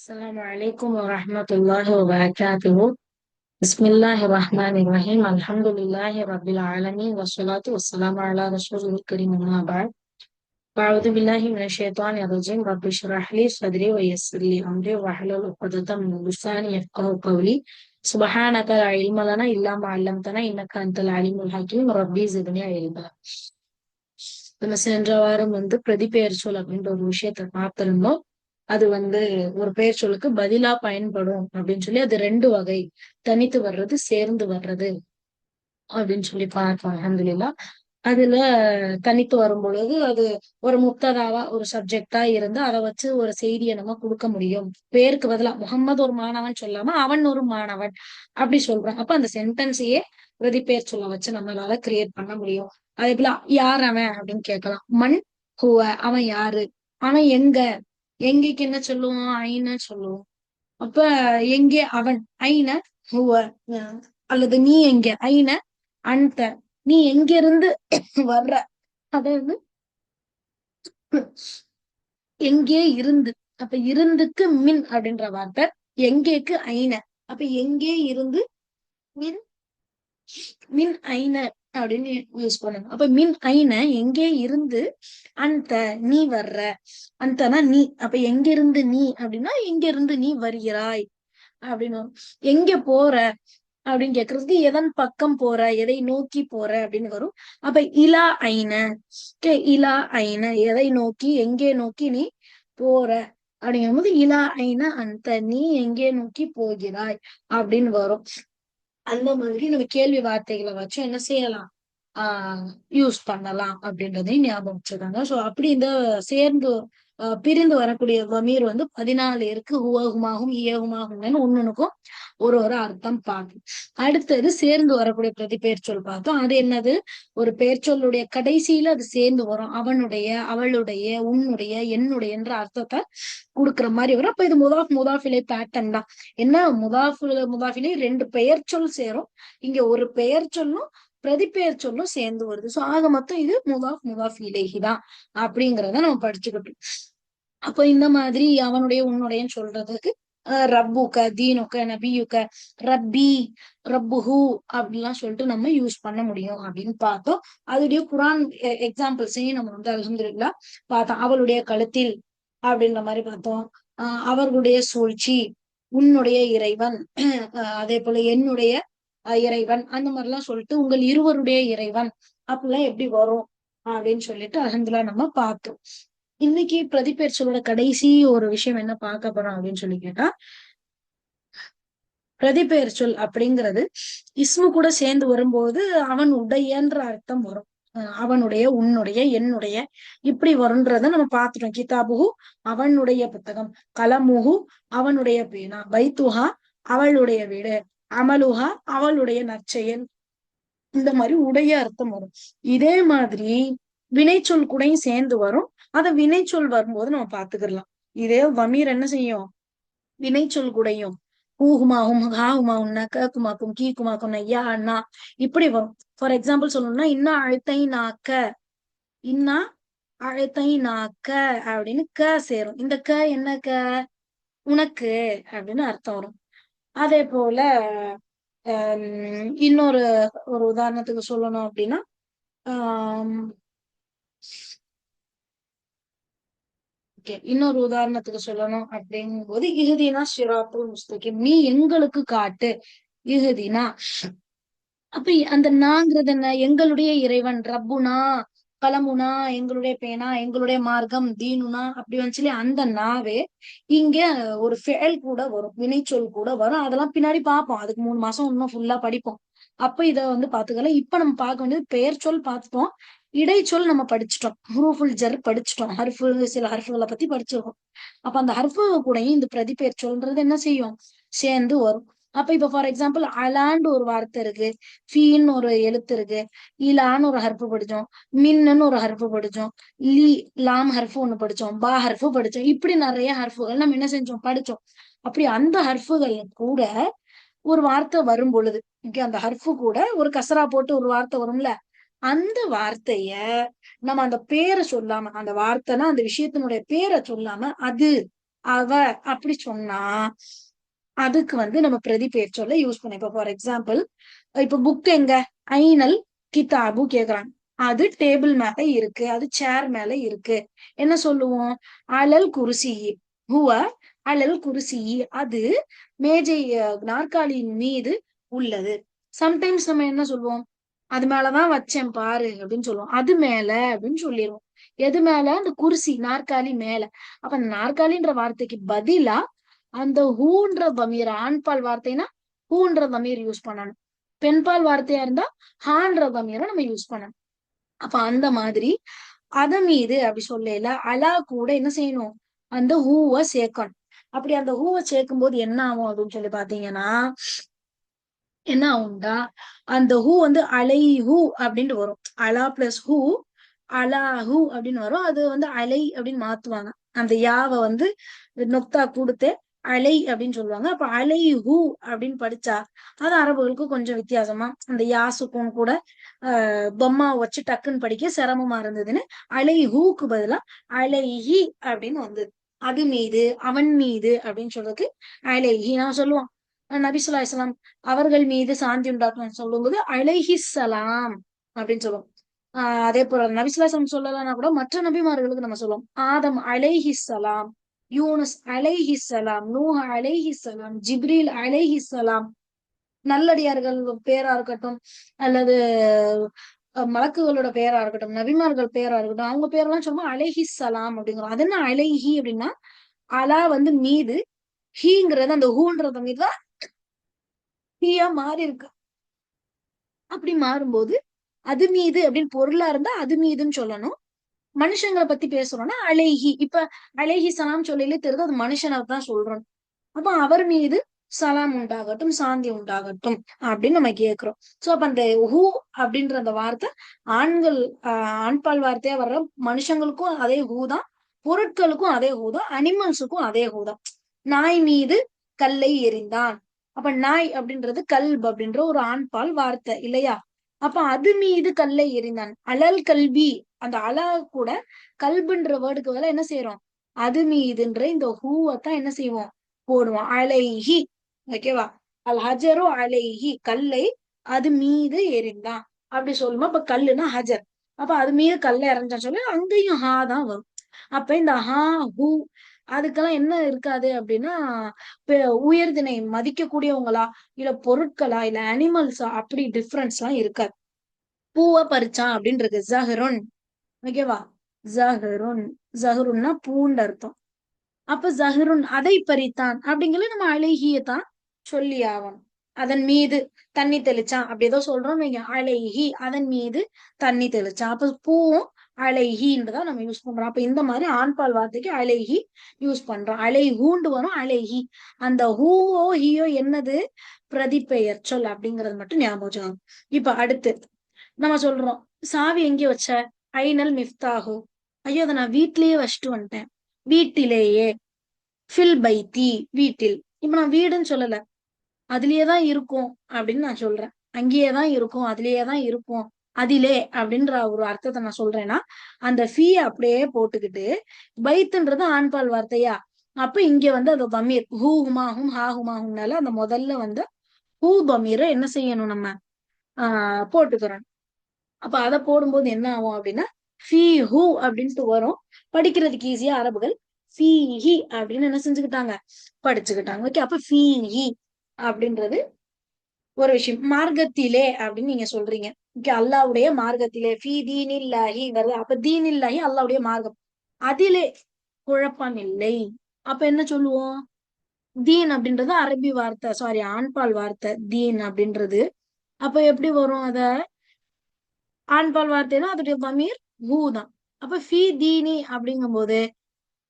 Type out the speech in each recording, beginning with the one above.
السلام عليكم ورحمة الله وبركاته. بسم الله الرحمن الرحيم. الحمد لله رب العالمين والصلاة والسلام على رسول الكريم أما بعد. أعوذ بالله من الشيطان الرجيم. رب اشرح لي صدري ويسر لي أمري واحلل عقدة من لساني يفقهوا قولي. سبحانك لا علم لنا إلا ما علمتنا إنك أنت العليم الحكيم. ربي زدني علما. நம்ம சென்ற வாரம் பிரதிபெயர்ச்சொல் அப்படின்ற ஒரு விஷயத்த பார்த்திருந்தோம். அது ஒரு பெயர் சொல்லுக்கு பதிலா பயன்படும் அப்படின்னு சொல்லி அது ரெண்டு வகை: தனித்து வர்றது, சேர்ந்து வர்றது அப்படின்னு சொல்லி பார்த்தோம். அல்ஹம்துலில்லாஹ். அதுல தனித்து வரும் பொழுது அது ஒரு முப்ததாவா ஒரு சப்ஜெக்டா இருந்து அதை வச்சு ஒரு செய்தியை நம்ம கொடுக்க முடியும். பேருக்கு பதிலா முகம்மது ஒரு மாணவன் சொல்லாம அவன் ஒரு மாணவன் அப்படி சொல்றோம். அப்ப அந்த சென்டென்ஸையே பிரதிபெயர் சொல்ல வச்சு நம்மளால கிரியேட் பண்ண முடியும். அதே போல யார் அவன் அப்படின்னு கேட்கலாம். மண் ஹுவ, அவன் யாரு, அவன் எங்க, எங்கேக்கு என்ன சொல்லுவோம், ஐன சொல்லுவோம். அப்ப எங்கே அவன், ஐன ஹுவ. அல்லது நீ எங்க, ஐன அந்த, நீ எங்க இருந்து வர்ற, அதாவது எங்கே இருந்து. அப்ப இருந்துக்கு மின் அப்படின்ற வார்த்தை, எங்கேக்கு ஐன. அப்ப எங்கே இருந்து மின், மின் ஐன அப்படின்னு யூஸ் பண்ணுங்க. அப்ப மின் ஐன எங்கே இருந்து, அந்த நீ வர்ற, அந்தனா நீ. அப்ப எங்க இருந்து நீ அப்படின்னா எங்க இருந்து நீ வருகிறாய் அப்படின்னு வரும். எங்க போற அப்படின்னு கேக்குறதுக்கு எதன் பக்கம் போற, எதை நோக்கி போற அப்படின்னு வரும். அப்ப இலா ஐன, இலா ஐன எதை நோக்கி, எங்கே நோக்கி நீ போற அப்படிங்கும்போது இலா ஐன அந்த, நீ எங்கே நோக்கி போகிறாய் அப்படின்னு வரும். அந்த மாதிரி நம்ம கேள்வி வார்த்தைகளை வச்சு என்ன செய்யலாம், யூஸ் பண்ணலாம் அப்படின்றதையும் ஞாபகம் வச்சுக்காங்க. சோ அப்படி இந்த சேர்ந்து பிரிந்து வரக்கூடிய வமீர் 14 இருக்கு. ஹுவகுமாகும் இயகுமாகும்னு ஒண்ணுக்கும் ஒரு ஒரு அர்த்தம் பார்க்கும். அடுத்தது சேர்ந்து வரக்கூடிய பிரதிபெயர் சொல் பார்த்தோம். அது என்னது, ஒரு பெயர்ச்சொல்லுடைய கடைசியில அது சேர்ந்து வரும். அவனுடைய, அவளுடைய, உன்னுடைய, என்னுடைய என்ற அர்த்தத்தை கொடுக்குற மாதிரி வரும். அப்ப இது முதாஃபிலை பேட்டர்ன் தான். என்ன, முதாஃபிலை ரெண்டு பெயர் சொல் சேரும். இங்க ஒரு பெயர் சொல்லும் பிரதிபெயர் சொல்லும் சேர்ந்து வருது. சோ ஆக மொத்தம் இது முதாஃப் இலைஹி தான் அப்படிங்கிறத நம்ம படிச்சுக்கிட்டோம். அப்போ இந்த மாதிரி அவனுடைய, உன்னுடையன்னு சொல்றதுக்கு ரப்புக, தீனுக்க, நபியுக்க, ரப்பி, ரப்புஹு அப்படிலாம் சொல்லிட்டு நம்ம யூஸ் பண்ண முடியும் அப்படின்னு பார்த்தோம். அதுடைய குரான் எக்ஸாம்பிள்ஸையும் நம்ம அல்ஹம்துலில்லாஹ் பார்த்தோம். அவளுடைய கழுத்தில் அப்படின்ற மாதிரி பார்த்தோம். அவர்களுடைய சூழ்ச்சி, உன்னுடைய இறைவன், அதே போல என்னுடைய இறைவன், அந்த மாதிரி எல்லாம் சொல்லிட்டு உங்கள் இருவருடைய இறைவன் அப்படிலாம் எப்படி வரும் அப்படின்னு சொல்லிட்டு அல்ஹம்துலில்லாஹ் நம்ம பார்த்தோம். இன்னைக்கு பிரதிபெயர் சொல்லோட கடைசி ஒரு விஷயம் என்ன பார்க்க போறோம் அப்படின்னு சொல்லி கேட்டா, பிரதிபெயர் சொல் அப்படிங்கிறது இஸ்மு கூட சேர்ந்து வரும்போது அவன் உடையன்ற அர்த்தம் வரும். அவனுடைய, உன்னுடைய, என்னுடைய இப்படி வரும்ன்றத நம்ம பார்த்துட்டோம். கிதாபுகு அவனுடைய புத்தகம், கலமுகு அவனுடைய பேனா, பைத்துஹா அவளுடைய வீடு, அமலுஹா அவளுடைய நற்செயல், இந்த மாதிரி உடைய அர்த்தம் வரும். இதே மாதிரி வினைச்சொல் கூடயும் சேர்ந்து வரும். அத வினைச்சொல் வரும்போது நம்ம பாத்துக்கலாம். இதே வமீர் என்ன செய்யும், வினைச்சொல் கூடயும் ஹூஹுமாகும், ஹாஹுமாகும்னா, கேக்குமாக்கும், கீக்குமாக்கும், ஐயா அண்ணா இப்படி வரும். ஃபார் எக்ஸாம்பிள் சொல்லணும்னா, இன்னா அழுத்தை நாக்க, இன்னா அழுத்தை நாக்க அப்படின்னு க சேரும். இந்த க என்ன க, உனக்கு அப்படின்னு அர்த்தம் வரும். அதே போல இன்னொரு ஒரு உதாரணத்துக்கு சொல்லணும் அப்படின்னா, ஆஹ் இன்னொரு உதாரணத்துக்கு சொல்லணும் அப்படிங்கும் போது, இஹ்தினா ஸிராத்துல் முஸ்தகீம், நீ எங்களுக்கு காட்டு. இஹ்தினா, அப்ப அந்த நாங்கிறது என்ன, எங்களுடைய இறைவன், ரப்புனா கலமுனா எங்களுடைய பேனா, எங்களுடைய மார்க்கம், தீனுனா அப்படி வந்து அந்த நாவே இங்க ஒரு ஃபெயல் கூட வரும், வினைச்சொல் கூட வரும். அதெல்லாம் பின்னாடி பார்ப்போம். அதுக்கு 3 மாசம் இன்னும் ஃபுல்லா படிப்போம். அப்ப இத பாத்துக்கலாம். இப்ப நம்ம பார்க்க வேண்டியது பெயர் சொல் பார்த்துட்டோம். இடைச்சொல் நம்ம படிச்சுட்டோம். ஹுரூஃபுல் ஜர் படிச்சுட்டோம். ஹர்ஃபு, சில ஹர்ஃபுகளை பத்தி படிச்சிருக்கோம். அப்ப அந்த ஹர்ஃபு கூடயும் இந்த பிரதிபெயர் சொல்றது என்ன செய்யும், சேர்ந்து வரும். அப்ப இப்ப ஃபார் எக்ஸாம்பிள் அலான்னு ஒரு வார்த்தை இருக்கு, ஃபீன்னு ஒரு எழுத்து இருக்கு, இலான்னு ஒரு ஹர்ஃபு படிச்சோம், மின்னு ஒரு ஹர்ஃபு படிச்சோம், லீ லாம் ஹர்ஃபு ஒண்ணு படிச்சோம், பா ஹர்ஃபு படிச்சோம். இப்படி நிறைய ஹர்ஃபுகள் நம்ம என்ன செஞ்சோம், படிச்சோம். அப்படி அந்த ஹர்ஃபுகள் கூட ஒரு வார்த்தை வரும் பொழுது, அந்த ஹர்ஃபு கூட ஒரு கசரா போட்டு ஒரு வார்த்தை வரும்ல, அந்த வார்த்தைய நம்ம அந்த பேரை சொல்லாம, அந்த வார்த்தைனா அந்த விஷயத்தினுடைய பேரை சொல்லாம அது அவ அப்படி சொன்னா அதுக்கு வந்து நம்ம பிரதிபெயர் சொல்ல யூஸ் பண்ண. இப்ப ஃபார் எக்ஸாம்பிள், இப்ப புக் எங்க, ஐனல் கிதாபு கேக்குறாங்க. அது டேபிள் மேல இருக்கு, அது சேர் மேல இருக்கு. என்ன சொல்லுவோம்? அலல் குருசி. ஹுவ அலல் குருசி. அது மேஜை நாற்காலியின் மீது உள்ளது. சம்டைம்ஸ் நம்ம என்ன சொல்லுவோம்? அது மேலதான் வச்சேன் பாரு அப்படின்னு சொல்லுவோம். அது மேல அப்படின்னு சொல்லிடுவோம். எது மேல? அந்த குருசி நாற்காலி மேல. அப்ப அந்த நாற்காலின்ற வார்த்தைக்கு பதிலா அந்த ஹூன்ற தமீர், ஆண்பால் வார்த்தைனா ஹூன்ற தமீர் யூஸ் பண்ணணும். பெண்பால் வார்த்தையா இருந்தா ஹான்ற தமீரை நம்ம யூஸ் பண்ணணும். அப்ப அந்த மாதிரி அத மீது அப்படி சொல்லல அலா கூட என்ன செய்யணும்? அந்த ஹூவை சேர்க்கணும். அப்படி அந்த ஹூவை சேர்க்கும் போது என்ன ஆகும் அப்படின்னு சொல்லி பாத்தீங்கன்னா, என்ன ஆகும்டா, அந்த ஹூ வந்து அலை ஹூ அப்படின்ட்டு வரும். அலா பிளஸ் ஹூ, அலா ஹூ அப்படின்னு வரும். அது வந்து அலை அப்படின்னு மாத்துவாங்க. அந்த யாவை வந்து நொக்தா கொடுத்து அலை அப்படின்னு சொல்லுவாங்க. அப்ப அலை ஹூ அப்படின்னு படிச்சா அது அரபுகளுக்கு கொஞ்சம் வித்தியாசமா அந்த யாசுக்கும் கூட பொம்மா வச்சு டக்குன்னு படிக்க சிரமமா இருந்ததுன்னு அலை ஹூக்கு பதிலா அலைஹி அப்படின்னு வந்தது. அது மீது, அவன் மீது அப்படின்னு சொல்றதுக்கு அலைஹி நான் சொல்லுவோம். நபிசுல்லா இஸ்லாம் அவர்கள் மீது சாந்தி உண்டாக்கணும்னு சொல்லும்போது அலைஹிஸ்ஸலாம் அப்படின்னு சொல்லுவோம். அதே போல நபிசுல்லா இஸ்லாம் சொல்லலன்னா கூட மற்ற நபிமார்களுக்கு நம்ம சொல்லுவோம். ஆதம் அலைஹிஸ்ஸலாம், யூனுஸ் அலைஹிஸ்ஸலாம், நூஹ் அலைஹிஸ்ஸலாம், ஜிப்ரீல் அலைஹிஸ்ஸலாம். நல்லடியார்கள் பேரா இருக்கட்டும் அல்லது மலக்குகளோட பேரா இருக்கட்டும், நபிமார்கள் பேரா இருக்கட்டும், அவங்க பேரெல்லாம் சொல்லுவோம் அலைஹிஸ்ஸலாம் அப்படிங்கிறோம். அது என்ன அலைஹி அப்படின்னா, அலா வந்து மீது, ஹீங்கிறது அந்த ஹூன்றது மீதுதான் ஹீயா மாறி இருக்கு. அப்படி மாறும்போது அது மீது அப்படின்னு பொருளா இருந்தா அது மீதுன்னு சொல்லணும். மனுஷங்களை பத்தி பேசுறோம்னா அலைஹி. இப்ப அலைஹி சலாம் சொல்லலே தெரியுது அது மனுஷனை தான் சொல்றோம். அப்ப அவர் மீது சலாம் உண்டாகட்டும், சாந்தி உண்டாகட்டும் அப்படின்னு நம்ம கேட்கிறோம். சோ அப்ப அந்த ஹூ அப்படின்ற அந்த வார்த்தை ஆண்கள் ஆண்பால் வார்த்தையா வர்ற மனுஷங்களுக்கும் அதே ஹூ தான், பொருட்களுக்கும் அதே ஹூ தான், அனிமல்ஸுக்கும் அதே ஹூ தான். நாய் மீது கல்லை எறிந்தான். அப்ப நாய் அப்படின்றது கல்ப் அப்படின்ற ஒரு ஆண்பால் வார்த்தை இல்லையா? அப்ப அது மீது கல்லை எறிந்தான். அலல் கல்வி, அந்த அலா கூட கல்புன்ற வேர்டுக்கு பதிலா என்ன செய்யறோம்? அது மீதுன்ற இந்த ஹூவத்தான் என்ன செய்வோம்? போடுவோம். அலைஹி. ஓகேவா? அல் ஹஜரு அலைஹி, கல்லை அது மீது எறிந்தான் அப்படி சொல்லுமா. அப்ப கல்லுனா ஹஜர். அப்ப அது மீது கல்லை எறிஞ்சான்னு சொல்லி அங்கேயும் ஹா தான் வரும். அப்ப இந்த ஹா ஹூ அதுக்கெல்லாம் என்ன இருக்காது அப்படின்னா, உயர்தினை மதிக்கக்கூடியவங்களா இல்ல பொருட்களா இல்ல அனிமல்ஸா அப்படி டிஃபரன்ஸ் எல்லாம் இருக்காது. பூவை பறிச்சான் அப்படின்னு இருக்கு, ஜஹருன். ஓகேவா? ஜஹருன், ஜஹருன்னா பூண்டு அர்த்தம். அப்ப ஜஹருன் அதை பறித்தான் அப்படிங்கறது நம்ம அழகியத்தான் சொல்லி ஆகணும். அதன் மீது தண்ணி தெளிச்சான் அப்படி ஏதோ சொல்றோம் நீங்க, அழகி அதன் மீது தண்ணி தெளிச்சான். அப்ப பூவும் அழகின்றதான் நம்ம யூஸ் பண்றோம். அப்ப இந்த மாதிரி ஆண்பால் வார்த்தைக்கு அழகி யூஸ் பண்றோம். அலைஹூண்டு வரும், அழகி. அந்த ஹூவோ ஹீயோ என்னது? பிரதிப்பெயர் சொல் அப்படிங்கறது மட்டும் ஞாபகம் வச்சுக்கோங்க. இப்ப அடுத்து நம்ம சொல்றோம், சாவி எங்க வச்ச? ஐனல் மிஃப்தாஹு. ஐயோ அதை நான் வீட்லயே வச்சுட்டு வந்துட்டேன். வீட்டிலேயே. ஃபில் பைத்தி, வீட்டில். இப்ப நான் வீடுன்னு சொல்லல, அதுலயேதான் இருக்கும் அப்படின்னு நான் சொல்றேன். அங்கேயேதான் இருக்கும், அதுலயேதான் இருக்கும், அதிலே அப்படின்ற ஒரு அர்த்தத்தை நான் சொல்றேன்னா அந்த ஃபீ அப்படியே போட்டுக்கிட்டு பைத்துன்றது ஆண்பால் வார்த்தையா, அப்ப இங்க வந்து அந்த பமீர் ஹூ ஹுமாஹும் ஹா ஹுமாஹும்னால அந்த முதல்ல வந்து ஹூ பமீரை என்ன செய்யணும்? நம்ம போட்டுக்கிறோம். அப்ப அதை போடும்போது என்ன ஆகும் அப்படின்னா ஃபீ ஹூ அப்படின்ட்டு வரும். படிக்கிறதுக்கு ஈஸியா அரபுகள் ஃபீஹி அப்படின்னு என்ன செஞ்சுக்கிட்டாங்க? படிச்சுக்கிட்டாங்க. ஓகே. அப்ப ஃபீஹி அப்படின்றது ஒரு விஷயம். மார்க்கத்திலே அப்படின்னு நீங்க சொல்றீங்க. ஓகே, அல்லாவுடைய மார்க்கத்திலே ஃபீ தீனில்லாஹி வருது. அப்ப தீனில்லாஹி அல்லாவுடைய மார்க்கம், அதிலே குழப்பம் இல்லை. அப்ப என்ன சொல்லுவோம்? தீன் அப்படின்றது அரபி வார்த்தை, சாரி ஆண்பால் வார்த்தை தீன் அப்படின்றது. அப்ப எப்படி வரும்? அத ஆண்பால் வார்த்தைன்னா அதோடைய பமீர் ஹூ தான். அப்ப ஃபீ தீனி அப்படிங்கும் போது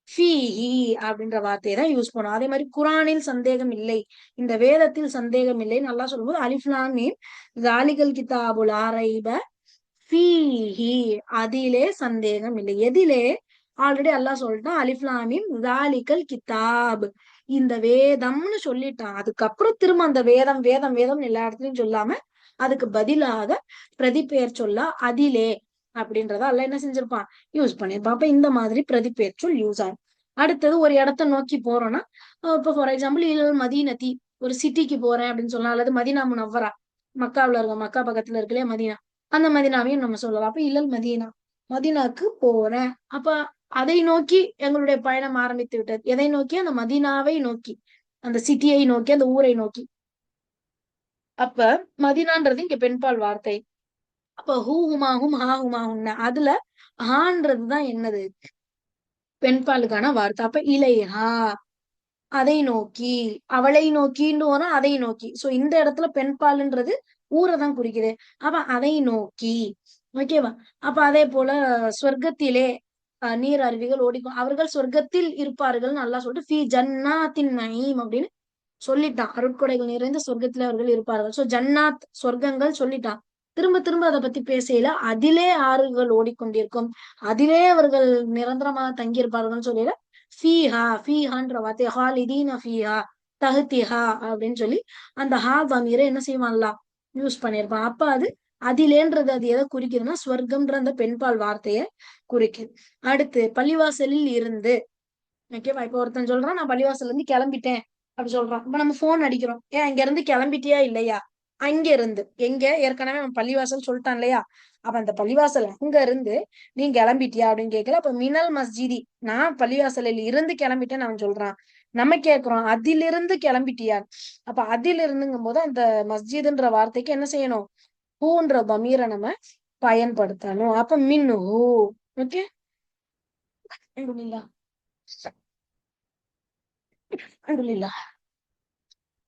ஃபீஹி அப்படின்ற வார்த்தையை தான் யூஸ் பண்ணும். அதே மாதிரி குரானில் சந்தேகம் இல்லை, இந்த வேதத்தில் சந்தேகம் இல்லை நல்லா சொல்லும்போது அலிஃப் லாம் மீம் ஜாலிகல் கிதாபுல் லா ரைப ஃபீஹி, அதிலே சந்தேகம் இல்லை. எதிலே? ஆல்ரெடி அல்லாஹ் சொல்லிட்டான், அலிஃப் லாம் மீம் ஜாலிகல் கிதாப், இந்த வேதம்னு சொல்லிட்டான். அதுக்கப்புறம் திரும்ப அந்த வேதம் வேதம் வேதம் எல்லா இடத்துலயும் சொல்லாம அதுக்கு பதிலாக பிரதிபெயர் சொல்ல அதிலே அப்படின்றத அல்ல என்ன செஞ்சிருப்பான்? யூஸ் பண்ணிருப்பான். அப்ப இந்த மாதிரி பிரதிபெயர் சொல் யூஸ் ஆகும். அடுத்தது ஒரு இடத்த நோக்கி போறோம்னா, இப்போ ஃபார் எக்ஸாம்பிள் இல் மதீனத்தி, ஒரு சிட்டிக்கு போறேன் அப்படின்னு சொல்லலாம். அல்லது மதீனா முனவ்வரா, மக்காவுல இருக்க, மக்கா பக்கத்துல இருக்கு இல்லையா மதீனா, அந்த மதீனாவையும் நம்ம சொல்லலாம். அப்ப இல்லல் மதீனா, மதீனாக்கு போறேன். அப்ப அதை நோக்கி எங்களுடைய பயணம் ஆரம்பித்து விட்டது. எதை நோக்கி? அந்த மதீனாவை நோக்கி, அந்த சிட்டியை நோக்கி, அந்த ஊரை நோக்கி. அப்ப மதீனான்றது இங்க பெண்பால் வார்த்தை. அப்ப ஹூ ஹுமாஹும் ஹா ஹுமாஹும்ன அதுல ஹான்றதுதான் என்னது? பெண்பாலுக்கான வார்த்தை. அப்ப இலைஹா, அதை நோக்கி, அவளை நோக்கின்னு வரும், அதை நோக்கி. சோ இந்த இடத்துல பெண்பால்ன்றது ஊரை தான் குறிக்குது. அப்ப அதை நோக்கி, ஓகேவா? அப்ப அதே போல சொர்க்கத்திலே நீர் அருவிகள் ஓடிக்கும், அவர்கள் சொர்க்கத்தில் இருப்பார்கள் நல்லா சொல்லிட்டு ஃபி ஜன்னாத்தின் நயீம் அப்படின்னு சொல்லிட்டான். அருட்கொடைகள் நிறைந்த சொர்க்கத்துல அவர்கள் இருப்பார்கள். சோ ஜன்னாத் சொர்க்கங்கள் சொல்லிட்டான். திரும்ப திரும்ப அதை பத்தி பேசையில அதிலே ஆறுகள் ஓடிக்கொண்டிருக்கும், அதிலே அவர்கள் நிரந்தரமாக தங்கியிருப்பார்கள் சொல்லல ஃபீஹா, ஃபீஹான்ற வார்த்தை ஹாலிதீன ஃபீஹா தஹ்திஹா அப்படின்னு சொல்லி அந்த ஹா தமீரை என்ன செய்வான்ல யூஸ் பண்ணியிருப்பான். அப்ப அது அதிலேன்றது அது எதை குறிக்குதுன்னா ஸ்வர்க்கம்ன்ற அந்த பெண்பால் வார்த்தையை குறிக்குது. அடுத்து பள்ளிவாசலில் இருந்து, ஓகேவா? இப்ப ஒருத்தன் சொல்றான் நான் பள்ளிவாசல்ல இருந்து கிளம்பிட்டேன் அப்படி சொல்றான். இப்ப நம்ம போன் அடிக்கிறோம், ஏன் இங்க இருந்து கிளம்பிட்டியா இல்லையா? அங்க இருந்து எங்க, ஏற்கனவே அவன் பள்ளிவாசல் சொல்லிட்டான் இல்லையா? அப்ப அந்த பள்ளிவாசல் அங்க இருந்து நீ கிளம்பிட்டியா அப்படின்னு கேட்கல. அப்ப மினல் மஸ்ஜிதி, நான் பள்ளிவாசலில் இருந்து கிளம்பிட்டேன்னு அவன் சொல்றான். நம்ம கேக்குறோம் அதிலிருந்து கிளம்பிட்டியா? அப்ப அதிலிருந்துங்கும் போது அந்த மஸ்ஜித்ன்ற வார்த்தைக்கு என்ன செய்யணும்? ஹூன்ற பமீரை நம்ம பயன்படுத்தணும். அப்ப மின் ஹூ, ஓகே.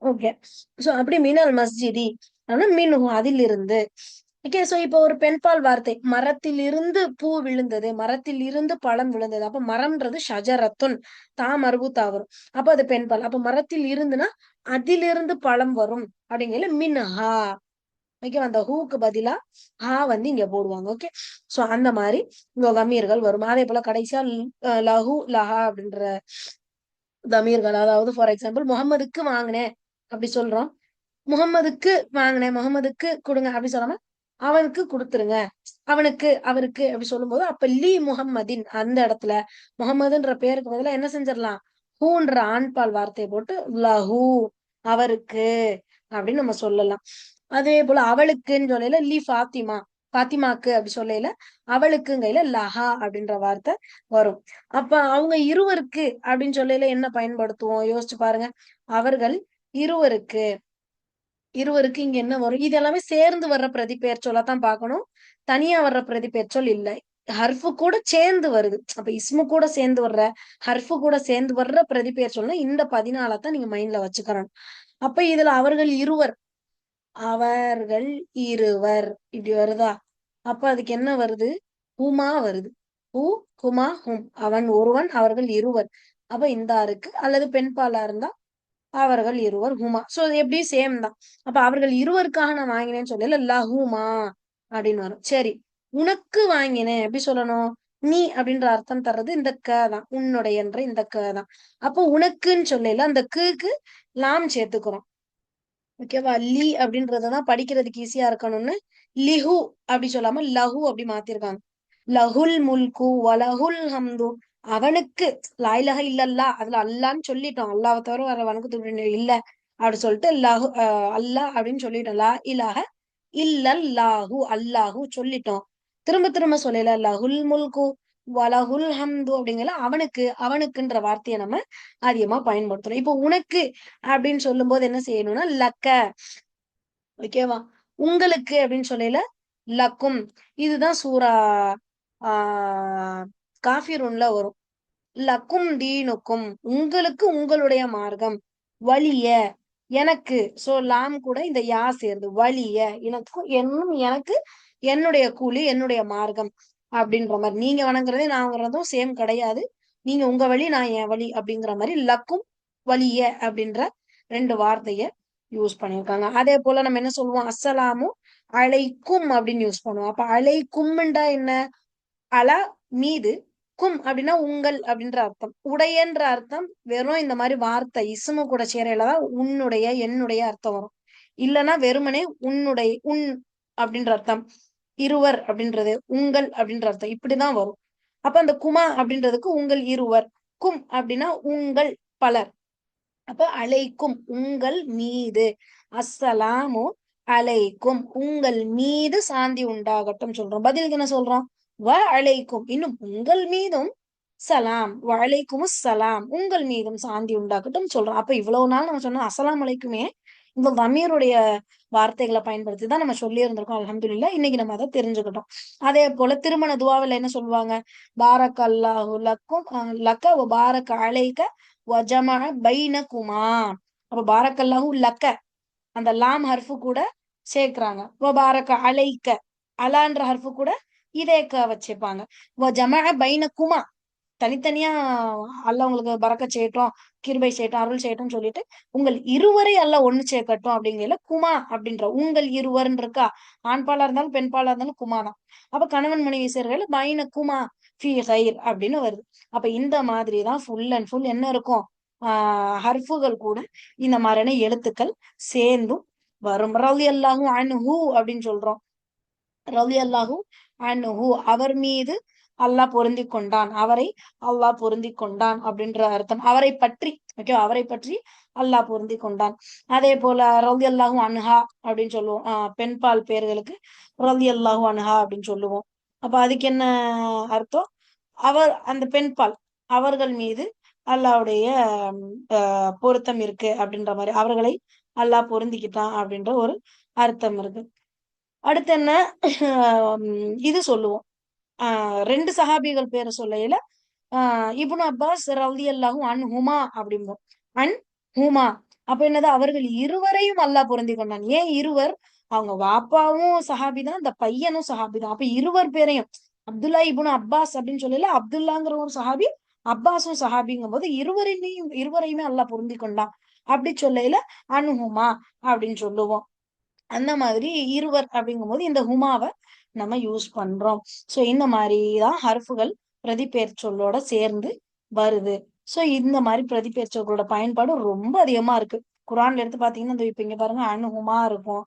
ஓகே. சோ அப்படி மினல் மஸ்ஜிதி மின்ஹு அதில் இருந்து. ஓகே. சோ இப்போ ஒரு பெண்பால் வார்த்தை, மரத்தில் இருந்து பூ விழுந்தது, மரத்தில் இருந்து பழம் விழுந்தது. அப்ப மரம்ன்றது ஷஜரத்துன், தா மர்பூத்தா வரும். அப்ப அது பெண்பால். அப்ப மரத்தில் இருந்துன்னா அதிலிருந்து பழம் வரும் அப்படிங்கல மின்ஹா. ஓகே. அந்த ஹூக்கு பதிலா ஹா இங்க போடுவாங்க. ஓகே. சோ அந்த மாதிரி இங்க கமீர்கள் வரும். அதே போல கடைசியா லஹு லஹா அப்படின்ற தமீர்கள், அதாவது ஃபார் எக்ஸாம்பிள் முகமதுக்கு வாங்கினேன் அப்படி சொல்றோம். முகமதுக்கு வாங்கினேன், முகமதுக்கு கொடுங்க அப்படி சொல்லாம அவனுக்கு கொடுத்துருங்க, அவனுக்கு அவருக்கு அப்படி சொல்லும்போது அப்ப லீ முகம்மதின் அந்த இடத்துல முகமதுன்ற பேருக்கு பதிலா என்ன செஞ்சிடலாம்? ஹூன்ற ஆண்பால் வார்த்தையை போட்டு லஹூ, அவருக்கு அப்படின்னு நம்ம சொல்லலாம். அதே போல அவளுக்குன்னு சொல்லல லீ ஃபாத்திமா, ஃபாத்திமாக்கு அப்படி சொல்லல அவளுக்குங்கையில லஹா அப்படின்ற வார்த்தை வரும். அப்ப அவங்க இருவருக்கு அப்படின்னு சொல்லல என்ன பயன்படுத்துவோம் யோசிச்சு பாருங்க. அவர்கள் இருவருக்கு, இருவருக்கு இங்க என்ன வரும்? இது எல்லாமே சேர்ந்து வர்ற பிரதிபெயர் சொல்லத்தான் பார்க்கணும், தனியா வர்ற பிரதிபெயர் சொல் இல்லை. ஹர்ஃபு கூட சேர்ந்து வருது. அப்ப இஸ்மு கூட சேர்ந்து வர்ற, ஹர்ஃபு கூட சேர்ந்து வர்ற பிரதிபெயர் சொல்ல இந்த 14 நீங்க மைண்ட்ல வச்சுக்கணும். அப்ப இதுல அவர்கள் இருவர், அவர்கள் இருவர் இப்படி வருதா? அப்ப அதுக்கு என்ன வருது? ஹுமா வருது. ஹூ, ஹுமா, ஹும். அவன் ஒருவன், அவர்கள் இருவர். அப்ப இந்த இருக்கு. அல்லது பெண் பாலா இருந்தா அவர்கள் இருவர் ஹுமா. சோ எப்படி சேம் தான். அப்ப அவர்கள் இருவருக்காக நான் வாங்கினேன்னு சொல்லல லஹுமா அப்படின்னு வரும். சரி, உனக்கு வாங்கினேன் எப்படி சொல்லணும்? நீ அப்படின்ற அர்த்தம் தர்றது இந்த க தான், உன்னுடையன்ற இந்த க தான். அப்போ உனக்குன்னு சொல்லல அந்த க்கு லாம் சேர்த்துக்கிறோம். ஓகேவா? லீ அப்படின்றதான் படிக்கிறதுக்கு ஈஸியா இருக்கணும்னு லிஹு அப்படி சொல்லாம லஹு அப்படி மாத்திருக்காங்க. லஹுல் முல்கு வலஹுல் ஹம்து, அவனுக்கு லாயிலக இல்லல்லா, அதுல அல்லான்னு சொல்லிட்டோம், அல்லாவை தவிர வர வணக்கத்துக்கு இல்ல அப்படி சொல்லிட்டு லஹு அல்லாஹ் அப்படின்னு சொல்லிட்டோம். லா இலாஹ இல்லல்லாஹு, அல்லாஹு சொல்லிட்டோம். திரும்ப திரும்ப சொல்லல லஹுல் முல்கு வலஹுல் ஹம்து அப்படிங்கல அவனுக்கு, அவனுக்குன்ற வார்த்தையை நம்ம அதிகமா பயன்படுத்துறோம். இப்போ உனக்கு அப்படின்னு சொல்லும் போது என்ன செய்யணும்னா லக்க, ஓகேவா? உங்களுக்கு அப்படின்னு சொல்லல லக்கும். இதுதான் சூரா காஃபிரூன்ல வரும். லக்கும் தீனுக்கும், உங்களுக்கு உங்களுடைய மார்க்கம், வலிய எனக்கு. சோ லாம் கூட இந்த யா சேருது, வலிய எனக்கும் என்னும், எனக்கு என்னுடைய கூலி, என்னுடைய மார்க்கம் அப்படின்ற மாதிரி. நீங்க வணங்குறதே நான் வணங்குறதும் சேம் கிடையாது. நீங்க உங்க வழி, நான் என் வழி அப்படிங்கிற மாதிரி லக்கும் வலிய அப்படின்ற ரெண்டு வார்த்தைய யூஸ் பண்ணியிருக்காங்க. அதே போல நம்ம என்ன சொல்லுவோம்? அஸ்ஸலாமு அலைக்கும் அப்படின்னு யூஸ் பண்ணுவோம். அப்ப அலைக்கும்ண்டா என்ன? அல மீது, கும் அப்படின்னா உங்கள் அப்படின்ற அர்த்தம், உடையன்ற அர்த்தம். வெறும் இந்த மாதிரி வார்த்தை இசுமு கூட சேரையிலதான் உன்னுடைய என்னுடைய அர்த்தம் வரும். இல்லைன்னா வெறுமனே உன்னுடைய உன் அப்படின்ற அர்த்தம், இருவர் அப்படின்றது உங்கள் அப்படின்ற அர்த்தம், இப்படிதான் வரும். அப்ப அந்த குமா அப்படின்றதுக்கு உங்கள் இருவர், அலைக்கும் அப்படின்னா உங்கள், பலர். அப்ப அலைக்கும் உங்கள் மீது, அஸ்ஸலாமு அலைக்கும் உங்கள் மீது சாந்தி உண்டாகட்டும் சொல்றோம். பதிலுக்கு என்ன சொல்றோம்? வ அலைக்கும், இன்னும் உங்கள் மீதும் சலாம், வ அலைக்கும் சலாம் உங்கள் மீதும் சாந்தி உண்டாகட்டும் சொல்றோம். அப்ப இவ்வளவு நாள் நம்ம சொன்னோம் அஸ்ஸலாம் அலைக்குமே இந்த தமீருடைய வார்த்தைகளை பயன்படுத்தி தான் நம்ம சொல்லி இருந்திருக்கோம். அல்ஹம்துலில்லாஹ் இன்னைக்கு நம்ம அதை தெரிஞ்சுக்கிட்டோம். அதே போல திருமண துவாவில் என்ன சொல்லுவாங்க? பாரக் அல்லாஹு லக்கும் லக்க வ பாரக் அலைக்க வ ஜமஅ பைனகுமா. அப்ப பாரக் அல்லாஹு லக்க அந்த லாம் ஹர்ஃபு கூட சேர்க்கிறாங்க. வ பாரக் அலைக்க அலான்ற ஹர்ஃபு கூட இதே க வச்சுப்பாங்க. வ ஜமஅ பைனகுமா தனித்தனியா அல்லாஹ் உங்களுக்கு பறக்கத் செய்யட்டும், கிருபை செய்யட்டும், அருள் செய்யட்டும்னு சொல்லிட்டு உங்கள் இருவரை அல்லாஹ் ஒண்ணு சேர்க்கட்டும் அப்படிங்கிறதுல குமா அப்படின்ற உங்கள் இருவர்ன்னு இருக்கா. ஆண் பாலா இருந்தாலும் பெண் பாலா இருந்தாலும் குமா தான். அப்ப கணவன் மனைவி சேர்க்கையில பைன குமா ஃபீ கைர் அப்படின்னு வருது. அப்ப இந்த மாதிரி தான் ஃபுல் அண்ட் ஃபுல் என்ன இருக்கும்? ஹர்ஃபுகள் கூட இந்த மாதிரியான எழுத்துக்கள் சேர்ந்தும் வரும். ரலியல்லாஹு அன்ஹு அப்படின்னு சொல்றோம். ரலியல்லாஹு அன்ஹு அவர் மீது அல்லாஹ் பொருந்தி கொண்டான், அவரை அல்லாஹ் பொருந்தி கொண்டான் அப்படின்ற அர்த்தம். அவரை பற்றி, ஓகே, அவரை பற்றி அல்லாஹ் பொருந்தி கொண்டான். அதே போல ரலியல்லாஹு அன்ஹா அப்படின்னு சொல்லுவோம். பெண்பால் பெயர்களுக்கு ரலியல்லாஹு அன்ஹா அப்படின்னு சொல்லுவோம். அப்ப அதுக்கு என்ன அர்த்தம்? அவர் அந்த பெண்பால் அவர்கள் மீது அல்லாஹ்வுடைய பொருத்தம் இருக்கு அப்படின்ற மாதிரி, அவர்களை அல்லாஹ் பொருந்திக்கிட்டான் அப்படின்ற ஒரு அர்த்தம் இருக்கு. அடுத்து என்ன? இது சொல்லுவோம். ரெண்டு சஹாபிகள் பேரை சொல்லையில இப்னு அப்பாஸ் ரலியல்லாஹு அன்ஹுமா அப்படிம்போம். அன் ஹுமா அப்ப என்னது? அவர்கள் இருவரையும் அல்லாஹ் பொருந்தி கொண்டான். ஏன் இருவர்? அவங்க வாப்பாவும் சஹாபி தான், இந்த பையனும் சஹாபி தான். அப்ப இருவர் பேரையும் அப்துல்லா இப்னு அப்பாஸ் அப்படின்னு சொல்லல, அப்துல்லாங்கிற ஒரு சஹாபி, அப்பாஸும் சஹாபிங்கும் போது இருவரையுமே அல்லாஹ் பொருந்தி கொண்டான். அப்படி சொல்லையில அன்ஹுமா அப்படின்னு சொல்லுவோம். அந்த மாதிரி இருவர் அப்படிங்கும்போது இந்த ஹுமாவை நம்ம யூஸ் பண்றோம். சோ இந்த மாதிரிதான் ஹர்ஃபுகள் பிரதிபெயர் சொல்லோட சேர்ந்து வருது. சோ இந்த மாதிரி பிரதிபெயர் சொற்களோட பயன்பாடு ரொம்ப அதிகமா இருக்கு. குரான்ல எடுத்து பாத்தீங்கன்னா இந்த இப்ப இங்க பாருங்க அனுஹுமா இருக்கும்.